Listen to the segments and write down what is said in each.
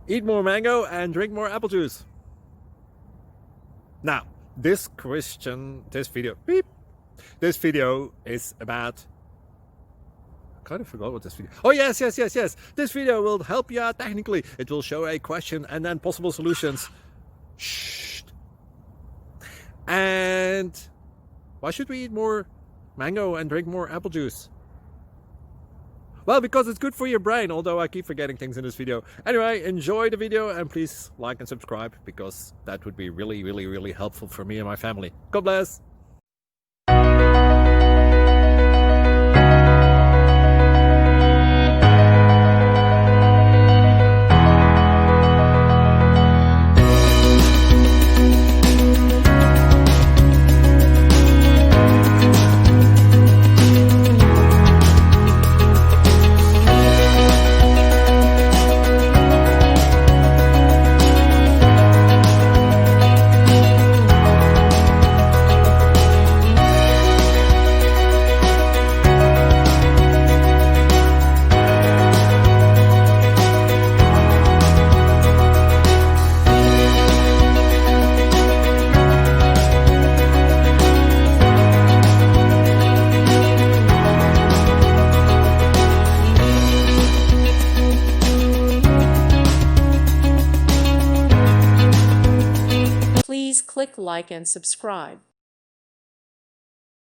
Eat more mango and drink more apple juice. Now, this video is about... I kind of forgot what this video... Oh, yes. This video will help you out technically. It will show a question and then possible solutions. Shh. And why should we eat more mango and drink more apple juice? Well, because it's good for your brain, although I keep forgetting things in this video. Anyway, enjoy the video and please like and subscribe, because that would be really helpful for me and my family. God bless! Please click like and subscribe.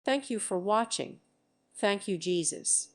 Thank you for watching. Thank you, Jesus.